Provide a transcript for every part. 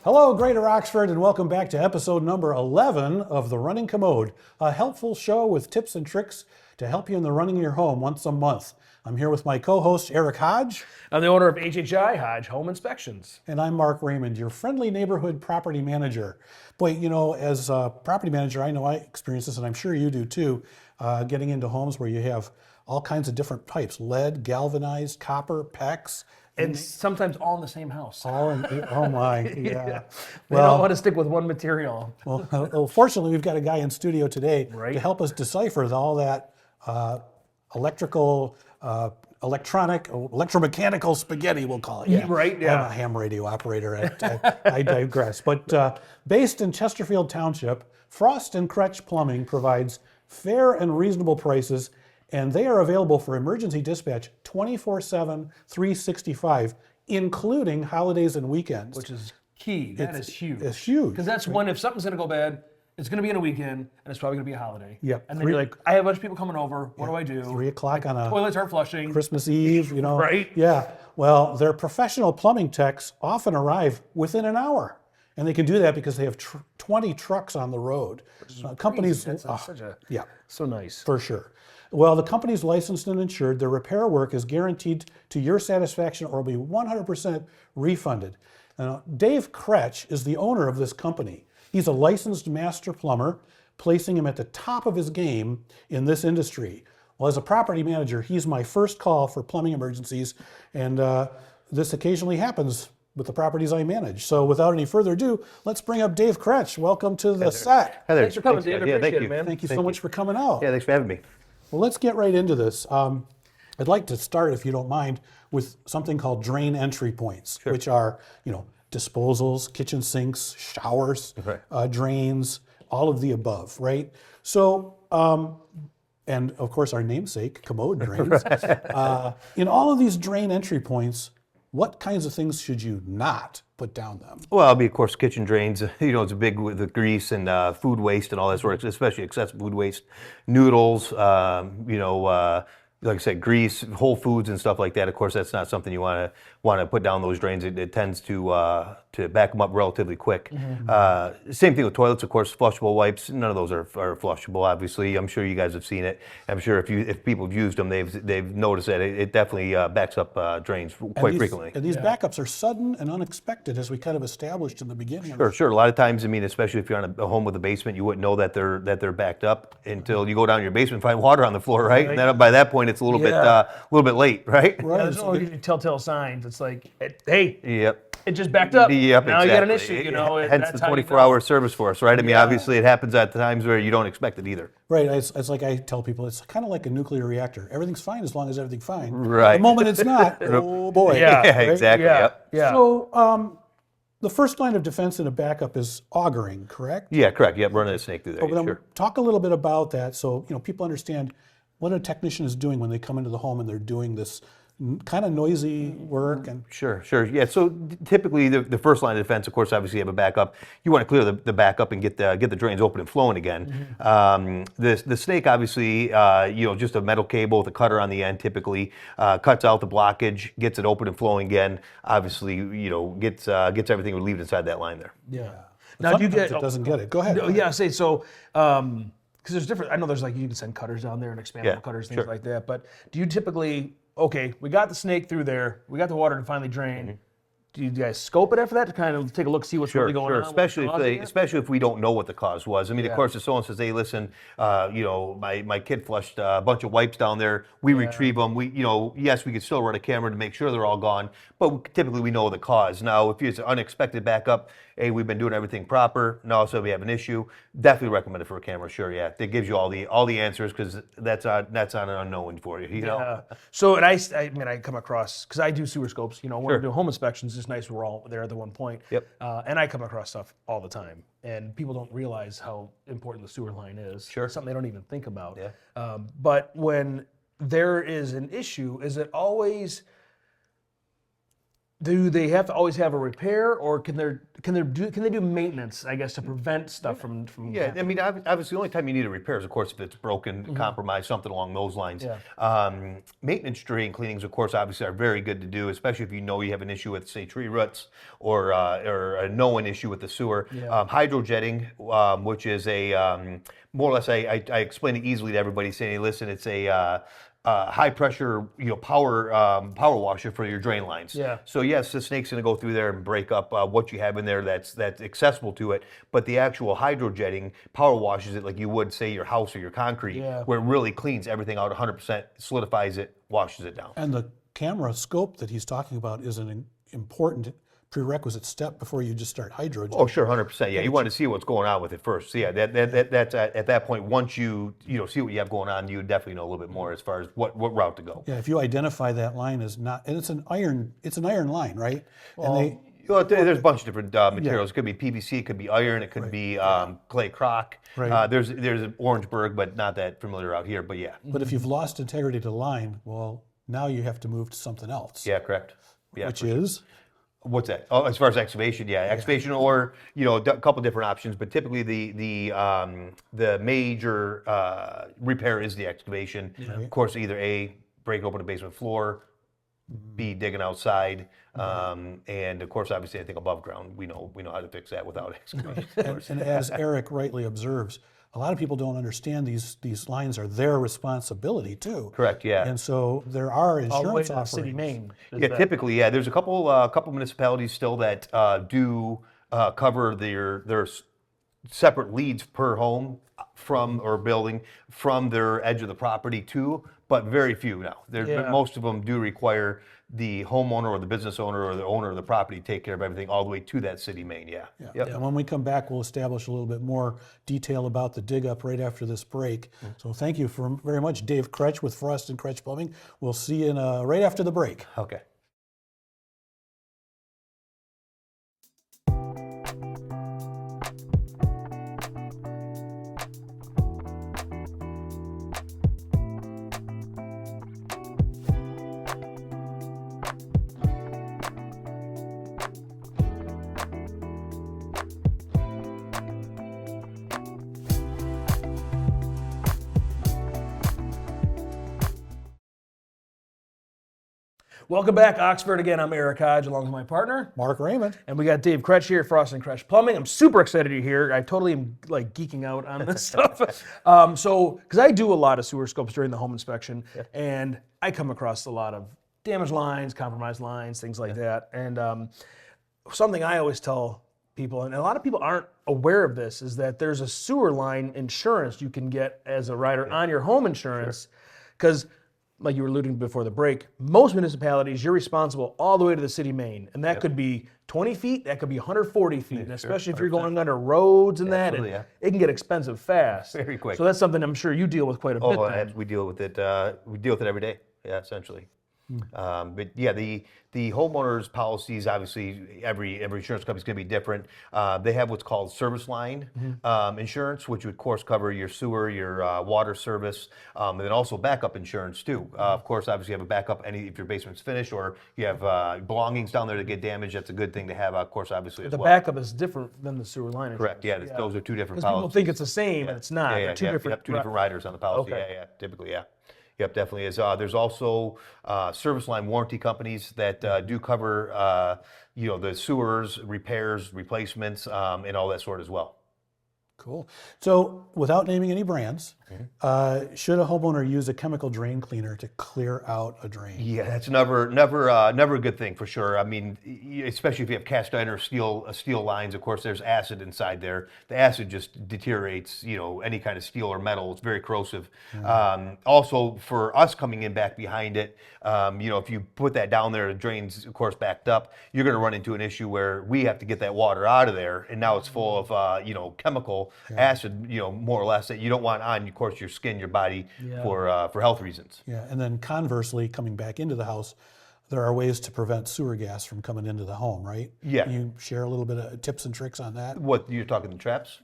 Hello, Greater Oxford, and welcome back to episode number 11 of The Running Commode, a helpful show with tips and tricks to help you in the running of your home once a month. I'm here with my co-host, Eric Hodge. I'm the owner of HHI, Hodge Home Inspections. And I'm Mark Raymond, your friendly neighborhood property manager. Boy, you know, as a property manager, I know I experience this, and I'm sure you do too, getting into homes where you have all kinds of different types, lead, galvanized, copper, PEX. And sometimes all in the same house. Oh my, yeah. They don't want to stick with one material. Well, fortunately, we've got a guy in studio today to help us decipher all that electromechanical spaghetti, we'll call it. Yeah. Right, yeah. I'm a ham radio operator. I digress. But based in Chesterfield Township, Frost and Kretsch Plumbing provides fair and reasonable prices, and they are available for emergency dispatch 24/7, 365, including holidays and weekends. Which is key. That is huge. It's huge. Because that's when, if something's going to go bad, it's going to be in a weekend, and it's probably going to be a holiday. Yep. And then you're like, I have a bunch of people coming over. What do I do? 3 o'clock on a Toilets aren't flushing. Christmas Eve, you know. Right. Yeah. Well, their professional plumbing techs often arrive within an hour. And they can do that because they have 20 trucks on the road. Companies, So nice. For sure. Well, the company's licensed and insured. Their repair work is guaranteed to your satisfaction or will be 100% refunded. Now, Dave Kretsch is the owner of this company. He's a licensed master plumber, placing him at the top of his game in this industry. Well, as a property manager, he's my first call for plumbing emergencies, and this occasionally happens with the properties I manage. So without any further ado, let's bring up Dave Kretsch. Welcome to the set. Hi there. Thanks for coming, Dave. I appreciate it, man. Thank you so much for coming out. Yeah, thanks for having me. Well, let's get right into this. I'd like to start, if you don't mind, with something called drain entry points, which are, you know, disposals, kitchen sinks, showers, drains, all of the above, right? So, and of course our namesake, Commode drains. In all of these drain entry points, what kinds of things should you not put down them? Well, of course, kitchen drains. You know, it's big with the grease and food waste and all that sort of, especially excessive food waste, noodles. Like I said, grease, Whole Foods and stuff like that. Of course, that's not something you want to put down those drains. It tends to back them up relatively quick. Same thing with toilets, of course. Flushable wipes. None of those are flushable. Obviously, I'm sure you guys have seen it. I'm sure if people have used them, they've noticed that it definitely backs up drains quite frequently. And these backups are sudden and unexpected, as we kind of established in the beginning. Sure. A lot of times, I mean, especially if you're on a home with a basement, you wouldn't know that they're backed up until you go down to your basement and find water on the floor, right? And then by that point, it's a little bit late, right? Right. There's no telltale signs. It's like, hey, yep. It just backed up. Yep, now exactly. You got an issue, you know. Hence the 24-hour service for us, right? I mean, obviously it happens at times where you don't expect it either. Right. It's like I tell people, it's kind of like a nuclear reactor. Everything's fine as long as everything's fine. Right. The moment it's not, oh boy. Yeah, right? exactly. Yeah. So the first line of defense in a backup is augering, correct? Yeah, correct. Yep, running a snake through there. Sure. Talk a little bit about that so people understand what a technician is doing when they come into the home and they're doing this kind of noisy work. And Sure. Yeah, so typically the first line of defense, of course, obviously you have a backup. You want to clear the backup and get the drains open and flowing again. The snake, obviously, just a metal cable with a cutter on the end typically, cuts out the blockage, gets it open and flowing again, obviously, gets everything relieved inside that line there. Yeah. Now, it doesn't get it. Go ahead. Yeah, say so. Because there's different. I know there's you can send cutters down there and expandable cutters, things like that. But do you typically? Okay, we got the snake through there. We got the water to finally drain. Do you guys scope it after that to kind of take a look, see what's really going on? Especially if we don't know what the cause was. I mean, of course, if someone says, "Hey, listen, my kid flushed a bunch of wipes down there," we retrieve them. Yes, we could still run a camera to make sure they're all gone, but typically we know the cause. Now, if it's an unexpected backup, hey, we've been doing everything proper. Now, so we have an issue. Definitely recommend it for a camera. Sure, yeah, it gives you all the answers because that's not an unknown for you. You know. So, and I come across because I do sewer scopes. When we're doing home inspections, it's nice we're all there at the one point. Yep. And I come across stuff all the time, and people don't realize how important the sewer line is. Sure. It's something they don't even think about. Yeah. But when there is an issue, is it always Do they have to always have a repair, or can they do maintenance, I guess, to prevent stuff from Yeah, I mean, obviously, the only time you need a repair is, of course, if it's broken, compromised, something along those lines. Yeah. Maintenance drain cleanings, of course, obviously are very good to do, especially if you know you have an issue with, say, tree roots or a known issue with the sewer. Yeah. Hydrojetting, which is a more or less, I explain it easily to everybody, saying, hey, listen, it's a high pressure, power washer for your drain lines. Yeah. So yes, the snake's going to go through there and break up what you have in there that's accessible to it. But the actual hydrojetting power washes it like you would, say, your house or your concrete, where it really cleans everything out 100%, solidifies it, washes it down. And the camera scope that he's talking about is an important prerequisite step before you just start hydrojetting. Oh, sure, 100%. Yeah, you want to see what's going on with it first. So yeah, that's at that point. Once you see what you have going on, you definitely know a little bit more as far as what route to go. Yeah, if you identify that line as not, and it's an iron line, right? Well, there's a bunch of different materials. It could be PVC, it could be iron, it could be clay crock. Right. There's an Orangeburg, but not that familiar out here. But yeah. But if you've lost integrity to the line, well, now you have to move to something else. Yeah, correct. Yeah, which is? What's that? Oh, as far as excavation, excavation, or a couple different options. But typically, the major repair is the excavation. Yeah. Of course, either A, break open the basement floor, B, digging outside, and of course, obviously, anything above ground, we know how to fix that without excavation. And as Eric rightly observes, a lot of people don't understand these lines are their responsibility too. Correct. Yeah. And so there are all the way insurance to offerings. city main? Yeah, typically, yeah. There's a couple municipalities still that do cover their separate leads per home from or building from their edge of the property too, but very few now. Most of them do require the homeowner or the business owner or the owner of the property to take care of everything all the way to that city main. Yeah. Yep. And when we come back, we'll establish a little bit more detail about the dig up right after this break. So thank you very much, Dave Kretsch with Frost and Kretsch Plumbing. We'll see you right after the break. Okay. Welcome back, Oxford. Again, I'm Eric Hodge, along with my partner, Mark Raymond. and we got Dave Kretsch here, Frost and Kretsch Plumbing. I'm super excited you're here. I totally am like geeking out on this stuff. Because I do a lot of sewer scopes during the home inspection, and I come across a lot of damaged lines, compromised lines, things like that. And something I always tell people, and a lot of people aren't aware of this, is that there's a sewer line insurance you can get as a rider on your home insurance, because like you were alluding to before the break, most municipalities, you're responsible all the way to the city main. And that could be 20 feet, that could be 140 feet. And especially if you're going under roads and that, it can get expensive fast. Very quick. So that's something I'm sure you deal with quite a bit then. We deal with it. We deal with it every day. Yeah, essentially. But yeah, the homeowners policies, obviously every insurance company is going to be different. They have what's called service line insurance, which would of course cover your sewer, your water service, and then also backup insurance too. Of course, obviously you have a backup if your basement's finished or you have belongings down there that get damaged. That's a good thing to have, of course, obviously as The well. backup is different than the sewer line insurance. Correct. Yeah, those are two different Because policies. people think it's the same, and it's not. Yeah, They're two different. two different riders on the policy. Okay. Yeah, typically, yeah. Yep, definitely is. There's also service line warranty companies that do cover, the sewers, repairs, replacements, and all that sort as well. Cool. So without naming any brands, should a homeowner use a chemical drain cleaner to clear out a drain? Yeah, that's never a good thing for sure. I mean, especially if you have cast iron or steel lines. Of course, there's acid inside there. The acid just deteriorates, any kind of steel or metal. It's very corrosive. Also, for us coming in back behind it, if you put that down there, the drain's of course backed up. You're going to run into an issue where we have to get that water out of there, and now it's full of chemical acid, more or less that you don't want on, of course, your skin, your body for health reasons. Yeah, and then conversely, coming back into the house, there are ways to prevent sewer gas from coming into the home, right? Yeah. Can you share a little bit of tips and tricks on that? What, you're talking the traps?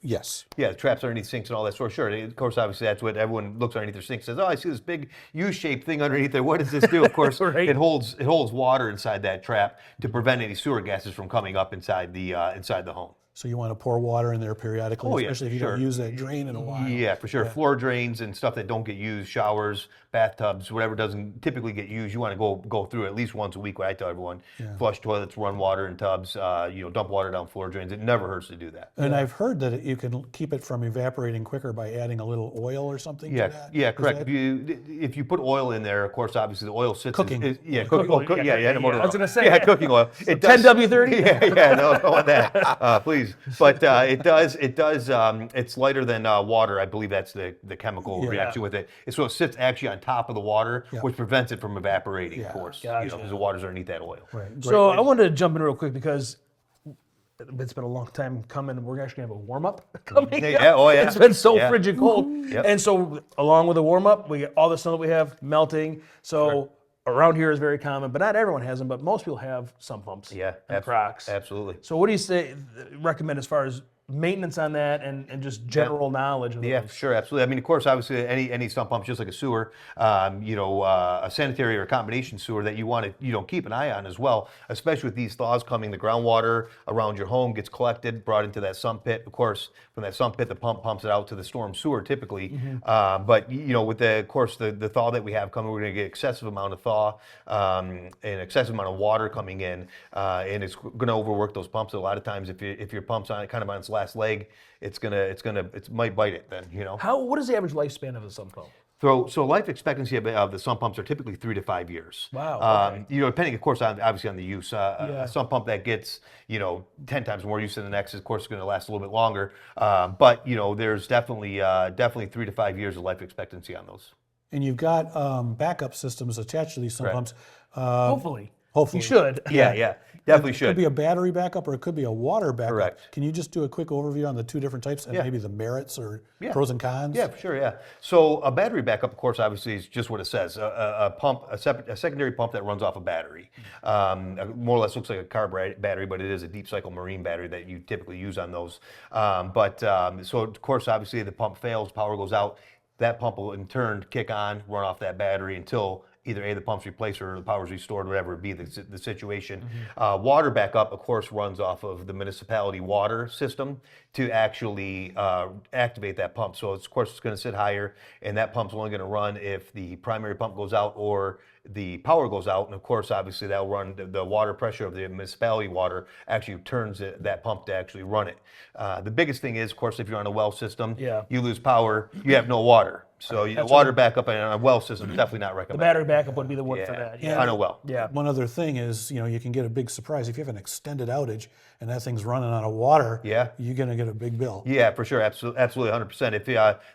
Yes. Yeah, the traps underneath sinks and all that sort. Sure. Of course, obviously, that's what everyone looks underneath their sink and says, oh, I see this big U-shaped thing underneath there. What does this do? Of course, Right. it holds water inside that trap to prevent any sewer gases from coming up inside the home. So you want to pour water in there periodically, Oh, yeah, especially if you sure. don't use that drain in a while. Yeah, for sure. Floor drains and stuff that don't get used, showers, bathtubs, whatever doesn't typically get used, you want to go through at least once a week. What I tell everyone: flush toilets, run water in tubs, dump water down floor drains. It never hurts to do that. And I've heard that you can keep it from evaporating quicker by adding a little oil or something to that. Yeah, Is correct. that- If you put oil in there, of course, obviously the oil sits. Cooking. Cooking. I was gonna say, yeah, cooking oil. It 10W30? Yeah, no, don't want that, please. But it does. It's lighter than water. I believe that's the chemical reaction with it. So it sits actually on top of the water, which prevents it from evaporating. Of course, because the water's underneath that oil. Right. So I wanted to jump in real quick because it's been a long time coming. We're actually going to have a warm-up coming. Yeah, oh, yeah. It's been so Yeah. frigid cold. Yep. And so along with the warm-up, we get all the snow that we have melting. So around here is very common, but not everyone has them, but most people have sump pumps and Crocs. Absolutely. So what do you recommend as far as maintenance on that and just general knowledge of Yeah, those? sure, absolutely. I mean, of course, obviously, any sump pump, just like a sewer, a sanitary or a combination sewer that you want to, keep an eye on as well, especially with these thaws coming. The groundwater around your home gets collected, brought into that sump pit. Of course, from that sump pit, the pump pumps it out to the storm sewer typically. But with the thaw that we have coming, we're going to get excessive amount of thaw and excessive amount of water coming in, and it's going to overwork those pumps. A lot of times, if your pump's on its last leg, it might bite it then, What is the average lifespan of a sump pump? So life expectancy of the sump pumps are typically 3 to 5 years. Wow. Okay. Depending, of course, obviously on the use. A sump pump that gets 10 times more use than the next, of course, is going to last a little bit longer. But there's definitely 3 to 5 years of life expectancy on those. And you've got backup systems attached to these sump pumps. Hopefully. Hopefully. You should. Yeah, definitely It should. could be a battery backup or it could be a water backup. Correct. Can you just do a quick overview on the two different types and maybe the merits or pros and cons? Yeah, for sure. Yeah. So a battery backup, of course, obviously is just what it says. A secondary pump that runs off a battery. More or less looks like a car battery, but it is a deep cycle marine battery that you typically use on those. So of course, obviously, the pump fails, power goes out. That pump will in turn kick on, run off that battery until either the pump's replaced or the power's restored, whatever it be the situation. Water backup, of course, runs off of the municipality water system to actually activate that pump. So of course it's going to sit higher, and that pump's only going to run if the primary pump goes out or the power goes out. And of course, obviously, that'll run the water pressure of the municipality water actually turns that pump to actually run it. The biggest thing is, of course, if you're on a well system, you lose power, you have no water. So water backup on a well system is definitely not The recommended. battery backup would be the one for that. Yeah. On a well. Yeah. One other thing is, you can get a big surprise. If you have an extended outage and that thing's running out of water, you're going to get a big bill. Yeah, for sure, absolutely, 100%. If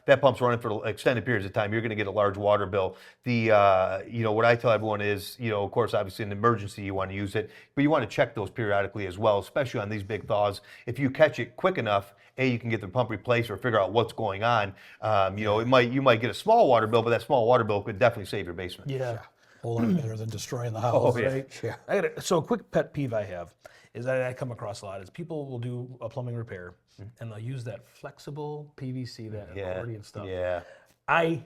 that pump's running for extended periods of time, you're going to get a large water bill. What I tell everyone is, of course, obviously in an emergency you want to use it, but you want to check those periodically as well, especially on these big thaws. If you catch it quick enough, you can get the pump replaced or figure out what's going on. You might get a small water bill, but that small water bill could definitely save your basement. Yeah. A whole lot better than destroying the house. Right? Yeah. So a quick pet peeve I have is that I come across a lot is people will do a plumbing repair and they'll use that flexible PVC, that accordion stuff. Yeah. I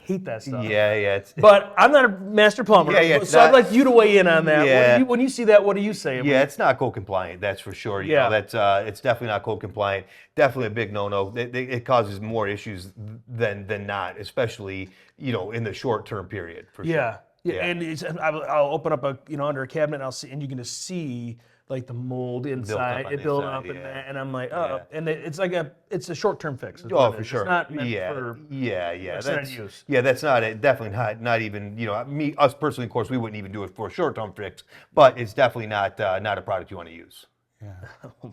hate that stuff. Yeah. But I'm not a master plumber, so I'd like you to weigh in on that. Yeah. When you see that, what do you say? Yeah, it's not code compliant, that's for sure. It's definitely not code compliant. Definitely a big no-no. It causes more issues than not, especially in the short-term period. For sure. Yeah. And I'll open up under a cabinet and I'll see, and you can just see like the mold inside, it building up, and I'm like, and it's a short-term fix. Oh, for sure. It's not meant for extended use. Yeah, that's definitely not even, us personally, of course, we wouldn't even do it for a short-term fix, but it's definitely not a product you want to use. Yeah.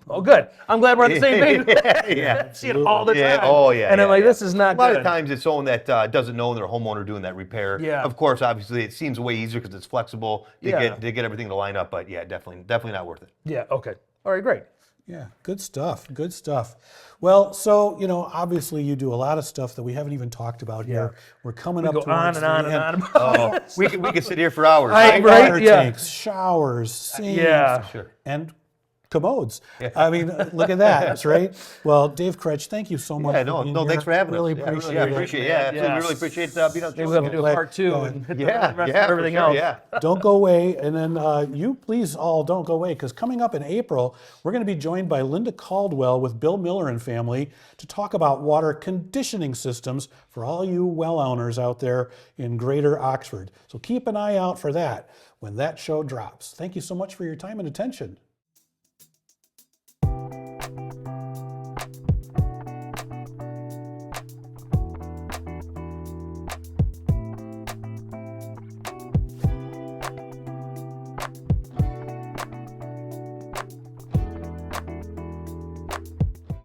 Oh, good. I'm glad we're on the same page. Yeah. I see it all the time. Yeah. Oh, yeah. And I'm like, this is not good. A lot good. of times it's someone that doesn't know their homeowner doing that repair. Yeah. Of course, obviously, it seems way easier because it's flexible to get everything to line up. But yeah, definitely not worth it. Yeah. Okay. All right. Great. Yeah, good stuff. Good stuff. Well, so, obviously you do a lot of stuff that we haven't even talked about here. We're coming up Go on towards and the on and end. on about Oh, we could sit here for hours. Right. Water yeah. tanks, showers, sinks, Yeah. Sure. and commodes. I mean, look at that. That's right. Well, Dave Kretsch, thank you so much. Yeah, for being no, here. thanks for having really us. Appreciate Yeah, it. appreciate it. Yeah, absolutely. Yes. Really appreciate being on the Maybe show. we'll have to do a Glad- part 2 go and hit Yeah, the rest yeah, of everything for sure, else. yeah. Don't go away. And then you please all don't go away, because coming up in April, we're going to be joined by Linda Caldwell with Bill Miller and family to talk about water conditioning systems for all you well owners out there in greater Oxford. So keep an eye out for that when that show drops. Thank you so much for your time and attention.